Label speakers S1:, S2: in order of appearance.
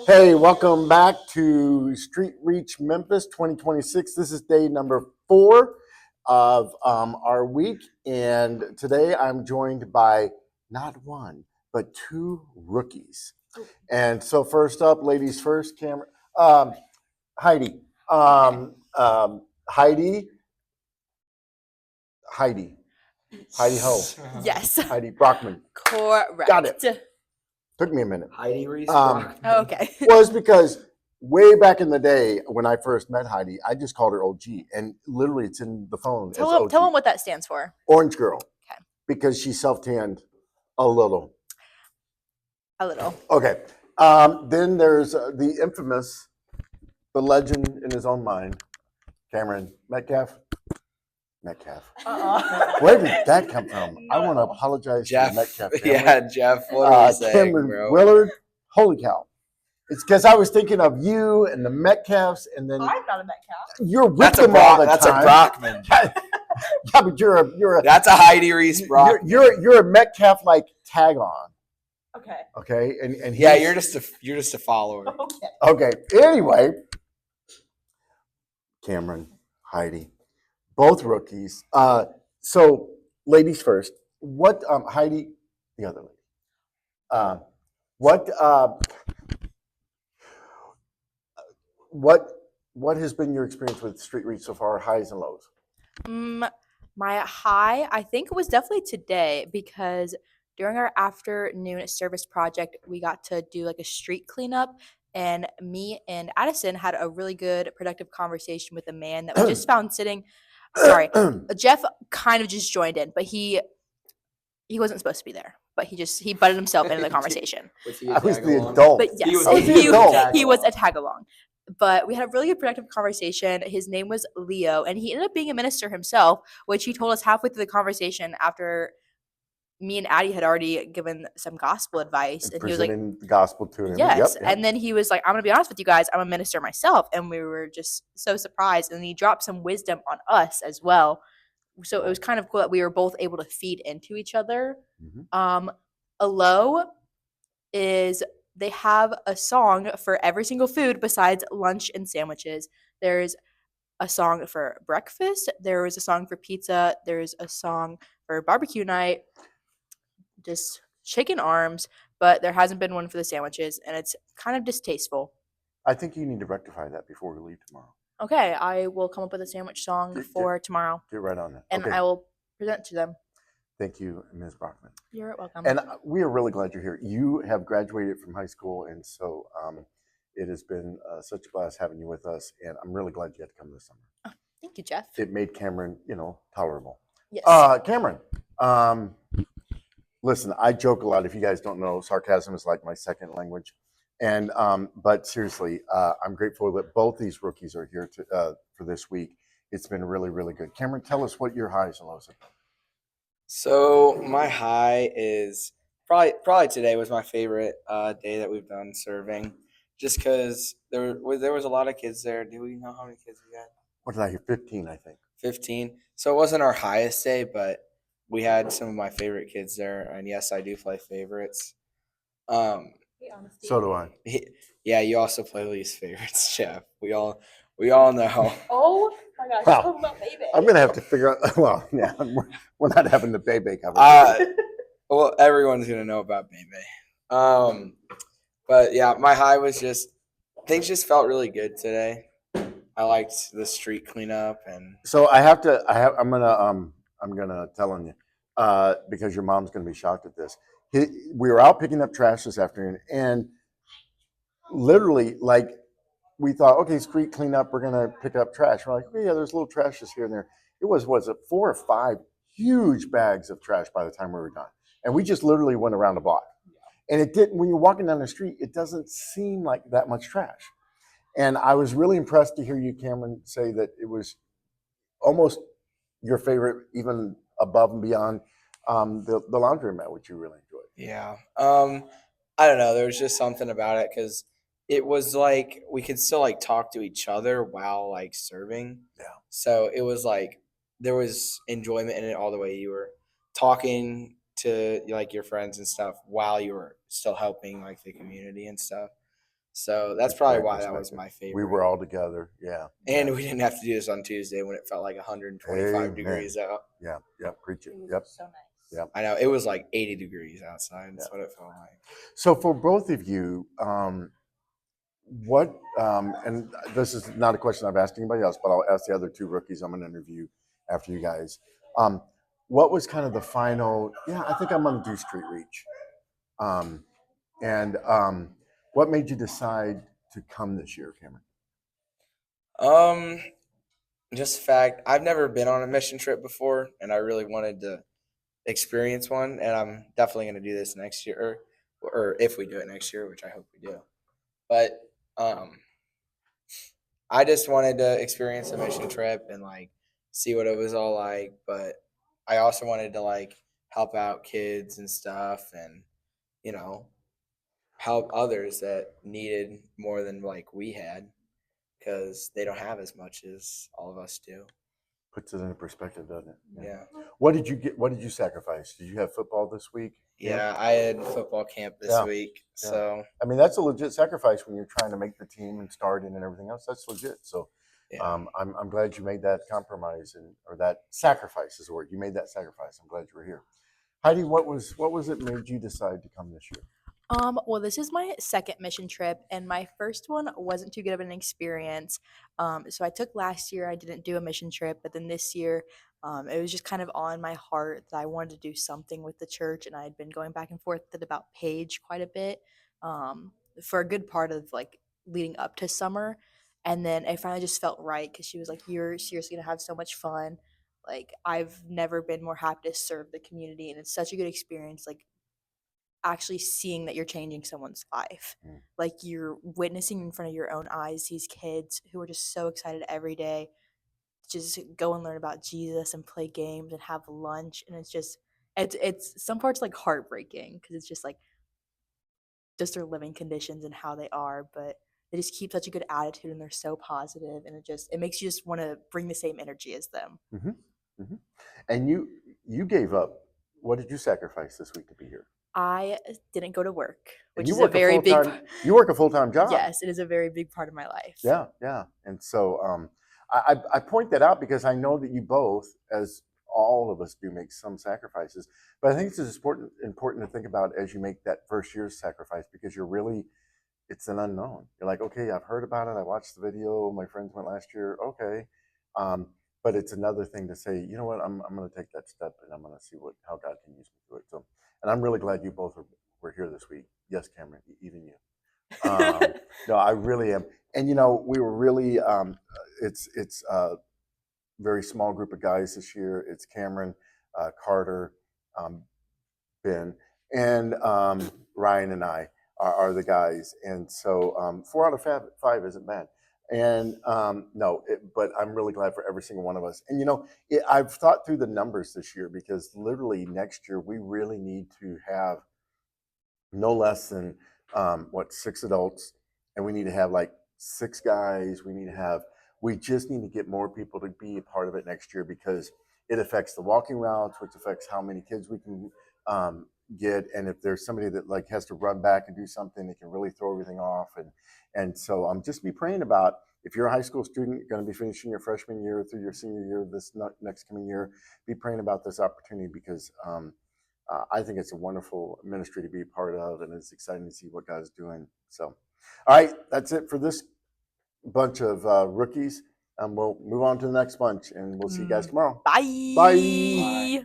S1: Hey, welcome back to Street Reach Memphis 2026. This is day number 4 of our week, and today I'm joined by not one but 2 rookies. And so, first up, ladies first, Cameron, Heidi, Heidi, Heidi, Heidi Ho,
S2: Yes.
S1: Heidi Brockman.
S2: Correct.
S1: Got it. Took me a minute.
S3: Heidi Reese Brockman.
S2: Okay.
S1: Was because way back in the day when I first met Heidi, I just called her OG, and literally it's in the phone.
S2: Tell
S1: as
S2: them,
S1: OG.
S2: tell them what that stands for.
S1: Orange Girl.
S2: Okay.
S1: Because she self-tanned a little.
S2: A little.
S1: Okay. Then there's the infamous, the legend in his own mind, Cameron Metcalf. Where did that come from? I want to apologize to the Metcalf family.
S3: Yeah, Jeff. What are you saying,
S1: Cameron
S3: bro?
S1: Willard. Holy cow. It's because I was thinking of you and the Metcalfs, and then
S2: I'm not a Metcalf.
S1: you're with them all the
S3: That's
S1: time.
S3: a Brockman.
S1: Yeah, but you're a
S3: That's a Heidi Reese Brockman.
S1: you're a Metcalf like tag on.
S2: Okay.
S1: And
S3: Yeah, you're just a follower.
S1: okay. Anyway, Cameron, Heidi, both rookies. So ladies first. What Heidi, the other lady. What what has been your experience with Street Reach so far, highs and lows?
S2: My high, I think it was definitely today because during our afternoon service project, we got to do like a street cleanup. And me and Addison had a really good, productive conversation with a man that we just found sitting. Sorry, Jeff kind of just joined in, but he wasn't supposed to be there. But he butted himself into the conversation.
S1: I was the adult.
S2: But yes, he was a tag along. But we had a really good productive conversation. His name was Leo, and he ended up being a minister himself, which he told us halfway through the conversation after me and Addie had already given some gospel advice. And he was like,
S1: the gospel to him.
S2: yes.
S1: Yep.
S2: And then he was like, I'm going to be honest with you guys, I'm a minister myself. And we were just so surprised. And he dropped some wisdom on us as well. So it was kind of cool that we were both able to feed into each other.
S1: Mm-hmm.
S2: A low is they have a song for every single food besides lunch and sandwiches. There's a song for breakfast. There was a song for pizza. There's a song for barbecue night, just chicken arms, but there hasn't been one for the sandwiches, and it's kind of distasteful.
S1: I think you need to rectify that before we leave tomorrow.
S2: Okay, I will come up with a sandwich song for tomorrow.
S1: Get right on that.
S2: And
S1: okay.
S2: I will present to them.
S1: Thank you, Ms. Brockman.
S2: You're welcome.
S1: And we are really glad you're here. You have graduated from high school, and so it has been such a blast having you with us, and I'm really glad you had to come this summer.
S2: Oh, thank you, Jeff.
S1: It made Cameron, tolerable.
S2: Yes.
S1: Cameron, listen, I joke a lot. If you guys don't know, sarcasm is like my second language. And but seriously, I'm grateful that both these rookies are here for this week. It's been really, really good. Cameron, tell us what your highs and lows have been.
S3: So my high is probably today was my favorite day that we've done serving, just because there was a lot of kids there. Do we know how many kids we had?
S1: What did I hear? 15, I think.
S3: 15. So it wasn't our highest day, but we had some of my favorite kids there, and yes, I do play favorites.
S1: So do I.
S3: Yeah, you also play least favorites, Jeff. We all know.
S2: Oh my gosh,
S1: Wow.
S2: talking about Bebe.
S1: I'm gonna have to figure out. Well, yeah, we're not having the Bebe conversation.
S3: Well, everyone's gonna know about Bebe. But yeah, my high was just things just felt really good today. I liked the street cleanup, and
S1: so I'm gonna tell on you because your mom's gonna be shocked at this. We were out picking up trash this afternoon, and literally, like, we thought, okay, street cleanup, we're gonna pick up trash. We're like, oh, yeah, there's little trashes here and there. It was 4 or 5 huge bags of trash by the time we were done, and we just literally went around the block. And it didn't. When you're walking down the street, it doesn't seem like that much trash. And I was really impressed to hear you, Cameron, say that it was almost your favorite, even above and beyond the laundromat, which you really enjoyed.
S3: yeah. I don't know. There was just something about it because it was like we could still like talk to each other while like serving.
S1: Yeah.
S3: So it was like there was enjoyment in it all the way you were talking to like your friends and stuff while you were still helping like the community and stuff. So that's
S1: a
S3: probably
S1: great
S3: why that was
S1: perspective.
S3: my favorite.
S1: We were all together. Yeah.
S3: And
S1: yeah.
S3: we didn't have to do this on Tuesday when it felt like 125
S1: Amen.
S3: degrees out.
S1: Yeah. Yep. Preach it.
S2: It was
S1: Yep.
S2: so nice.
S1: Yep.
S3: I know it was like 80 degrees outside. That's
S1: Yeah.
S3: what it felt like.
S1: So for both of you, what and this is not a question I've asked anybody else, but I'll ask the other two rookies I'm going to interview after you guys. What was kind of the final? Yeah, I think I'm going to do street reach. And what made you decide to come this year, Cameron?
S3: Just fact, I've never been on a mission trip before, and I really wanted to experience one, and I'm definitely going to do this next year, or if we do it next year, which I hope we do. But I just wanted to experience a mission trip and like see what it was all like. But I also wanted to like help out kids and stuff, and you know help others that needed more than like we had because they don't have as much as all of us do.
S1: Puts it into perspective, doesn't it?
S3: Yeah.
S1: What did you get? What did you sacrifice? Did you have football this week?
S3: Yeah, I had football camp this week,
S1: Yeah.
S3: so
S1: I mean, that's a legit sacrifice when you're trying to make the team and starting and everything else. That's legit. So,
S3: yeah.
S1: I'm glad you made that compromise or that sacrifice is the word. You made that sacrifice. I'm glad you were here. Heidi, what was it made you decide to come this year?
S2: Well, this is my second mission trip, and my first one wasn't too good of an experience. So I took last year, I didn't do a mission trip, but then this year, it was just kind of on my heart that I wanted to do something with the church, and I had been going back and forth about Paige quite a bit for a good part of like leading up to summer, and then it finally just felt right because she was like, "You're seriously gonna have so much fun." Like I've never been more happy to serve the community, and it's such a good experience. Like actually seeing that you're changing someone's life.
S1: Mm.
S2: Like you're witnessing in front of your own eyes these kids who are just so excited every day to just go and learn about Jesus and play games and have lunch. And it's some parts like heartbreaking because it's just their living conditions and how they are, but they just keep such a good attitude and they're so positive and it makes you just want to bring the same energy as them.
S1: Mm-hmm. Mm-hmm. And you gave up. What did you sacrifice this week to be here?
S2: I didn't go to work,
S1: And
S2: which
S1: you
S2: is a
S1: work
S2: very big
S1: full-time. You work a full-time job.
S2: Yes, it is a very big part of my life.
S1: Yeah, yeah. And so I point that out because I know that you both, as all of us do, make some sacrifices. But I think it's just important to think about as you make that first year's sacrifice because it's an unknown. You're like, okay, I've heard about it. I watched the video. My friends went last year. Okay. But it's another thing to say, you know what, I'm going to take that step and I'm going to see how God can use me through it. So, and I'm really glad you both were here this week. Yes, Cameron, even you. No, I really am. And we were really it's a very small group of guys this year. It's Cameron, Carter, Ben, and Ryan and I are the guys. And so 4 out of 5 isn't bad. And but I'm really glad for every single one of us. And I've thought through the numbers this year because literally next year we really need to have no less than 6 adults, and we need to have like 6 guys. We just need to get more people to be a part of it next year because it affects the walking routes, which affects how many kids we can get. And if there's somebody that like has to run back and do something, it can really throw everything off. And so just be praying about if you're a high school student going to be finishing your freshman year through your senior year this next coming year, be praying about this opportunity because I think it's a wonderful ministry to be a part of, and it's exciting to see what God's doing. So, all right, that's it for this bunch of rookies. We'll move on to the next bunch, and we'll see you guys tomorrow.
S2: Bye.
S1: Bye.
S3: Bye.